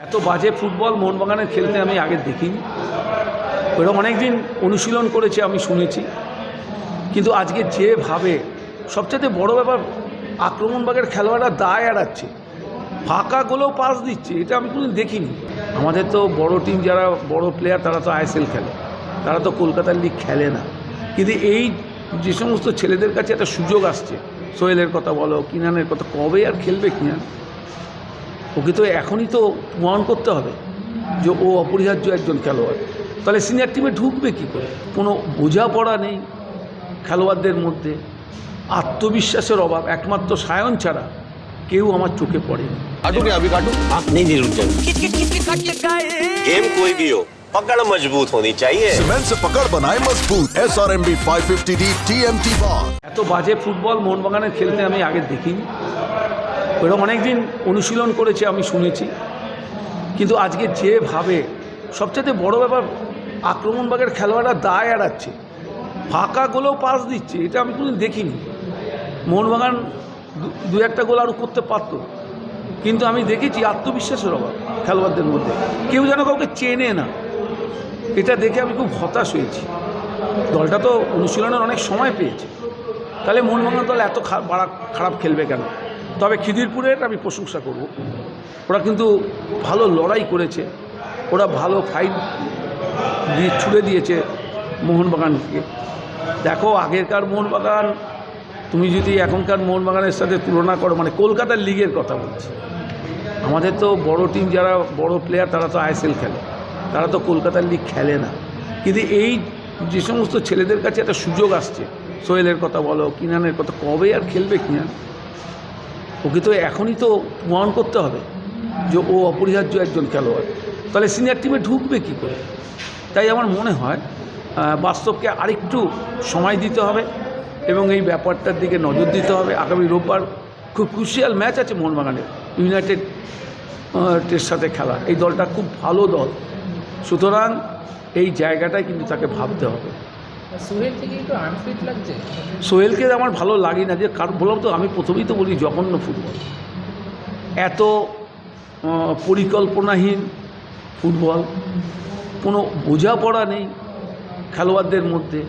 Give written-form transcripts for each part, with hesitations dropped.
এত বাজে ফুটবল মোহনবাগানের খেলতে আমি আগে দেখিনি। ওরা অনেক দিন অনুশীলন করেছে আমি শুনেছি, কিন্তু আজকে যেভাবে সবচেয়ে বড় ব্যাপার আক্রমণভাগের খেলোয়াড়রা দায় এড়াচ্ছে, ফাঁকা গোলেও পাস দিচ্ছে, এটা আমি কোনোদিন দেখিনি। আমাদের তো বড় টিম যারা বড় প্লেয়ার তারা তো আইএসএল খেলে, তারা তো কলকাতার লিগ খেলে না। কিন্তু এই যে সমস্ত ছেলেদের কাছে একটা সুযোগ আসছে, সোহেলের কথা বলো, কিনানের কথা, কবে আর খেলবে কিনান? ওকে তো এখনই তো প্রমাণ করতে হবে যে ও অপরিহার্য একজন খেলোয়াড়। তাহলে সিনিয়র টিমে ঢুকবে কী করে? কোনো বোঝাপড়া নেই খেলোয়াড়দের মধ্যে, আত্মবিশ্বাসের অভাব। একমাত্র সায়ন ছাড়া কেউ আমার চোখে পড়েনি। नहीं नहीं रुक जाओ। गेम कोई भी हो, पकड़ मजबूत होनी चाहिए। सीमेंट से पकड़ बनाए मजबूत SRMB 550D TMT bar। এত বাজে ফুটবল মোহনবাগানের খেলতে আমি আগে দেখিনি। ওরা অনেক দিন অনুশীলন করেছে আমি শুনেছি, কিন্তু আজকে যেভাবে সবচেয়ে বড় ব্যাপার আক্রমণভাগের খেলোয়াড়রা দায় এড়াচ্ছে, ফাঁকা গোলেও পাস দিচ্ছে, এটা আমি কোনোদিন দেখিনি। মোহনবাগান দু একটা গোল আরও করতে পারত, কিন্তু আমি দেখেছি আত্মবিশ্বাসের অভাব খেলোয়াড়দের মধ্যে, কেউ যেন কাউকে চেনে না। এটা দেখে আমি খুব হতাশ হয়েছি। দলটা তো অনুশীলনের অনেক সময় পেয়েছে, তাহলে মোহনবাগান দল এত খারাপ খেলবে কেন? তবে খিদিরপুরের আমি প্রশংসা করব, ওরা কিন্তু ভালো লড়াই করেছে, ওরা ভালো ফাইট দিয়ে ছুড়ে দিয়েছে মোহনবাগানকে। দেখো আগেরকার মোহনবাগান তুমি যদি এখনকার মোহনবাগানের সাথে তুলনা করো, মানে কলকাতার লিগের কথা বলছি, আমাদের তো বড় টিম যারা বড় প্লেয়ার তারা তো আইএসএল খেলে, তারা তো কলকাতার লিগ খেলে না। কিন্তু এই যে সমস্ত ছেলেদের কাছে একটা সুযোগ আসছে, সোহেলের কথা বলো, কিনানের কথা, কবে আর খেলবে কিনান? ওকে তো এখনই তো প্রমাণ করতে হবে যে ও অপরিহার্য একজন খেলোয়াড়। তাহলে সিনিয়র টিমে ঢুকবে কী করে? তাই আমার মনে হয় বাস্তবকে আরেকটু সময় দিতে হবে এবং এই ব্যাপারটার দিকে নজর দিতে হবে। আগামী রোববার খুব ক্রুশিয়াল ম্যাচ আছে মোহনবাগানের ইউনাইটেডের সাথে খেলা। এই দলটা খুব ভালো দল, সুতরাং এই জায়গাটায় কিন্তু তাকে ভাবতে হবে। সোহেলকে আমার ভালো লাগে না, যে কারণ বললাম তো, আমি প্রথমেই তো বলি জঘন্য ফুটবল, এত পরিকল্পনাহীন ফুটবল, কোনো বোঝাপড়া নেই খেলোয়াড়দের মধ্যে,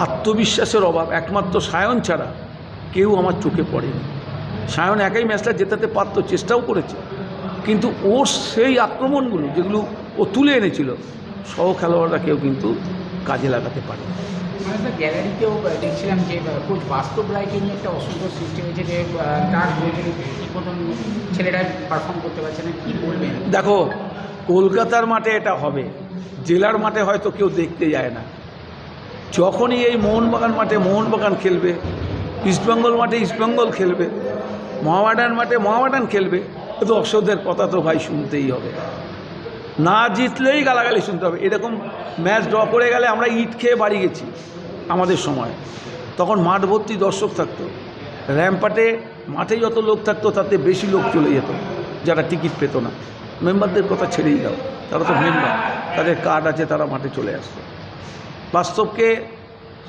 আত্মবিশ্বাসের অভাব। একমাত্র সায়ন ছাড়া কেউ আমার চোখে পড়েনি। সায়ন একাই ম্যাচটা জেতাতে পারত, চেষ্টাও করেছে, কিন্তু ওর সেই আক্রমণগুলো যেগুলো ও তুলে এনেছিল, সহ খেলোয়াড়রা কেউ কিন্তু কাজে লাগাতে পারে। গ্যালারিতেও দেখছিলাম যে কোচ বাস্তব রায়কে নিয়ে একটা অসন্তোষ সৃষ্টি হয়েছে, যে তার ঠিক মতন ছেলেরা পারফর্ম করতে পারছে না, কী বলবেন? দেখো কলকাতার মাঠে এটা হবে, জেলার মাঠে হয়তো কেউ দেখতে যায় না। যখনই এই মোহনবাগান মাঠে মোহনবাগান খেলবে, ইস্টবেঙ্গল মাঠে ইস্টবেঙ্গল খেলবে, মোহামেডান মাঠে মোহামেডান খেলবে, দর্শকদের কথা তো ভাই শুনতেই হবে। না জিতলেই গালাগালি শুনতে হবে। এরকম ম্যাচ ড্র করে গেলে আমরা ইট খেয়ে বাড়ি গেছি আমাদের সময়, তখন মাঠ ভর্তি দর্শক থাকতো, র্যাম্পাটে মাঠে যত লোক থাকতো তাতে বেশি লোক চলে যেত যারা টিকিট পেত না। মেম্বারদের কথা ছেড়েই দাও, তারা তো মেম্বার, তাদের কার্ড আছে, তারা মাঠে চলে আসতো। বাস্তবকে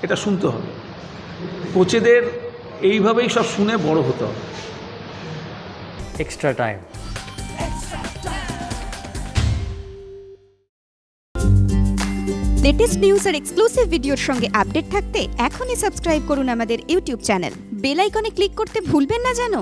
এটা শুনতে হবে, কোচেদের এইভাবেই সব শুনে বড় হতে হবে। Extra time. লেটেস্ট নিউজ আর এক্সক্লুসিভ ভিডিওর সঙ্গে আপডেট থাকতে এখনই সাবস্ক্রাইব করুন আমাদের ইউটিউব চ্যানেল। বেল আইকনে ক্লিক করতে ভুলবেন না যেন।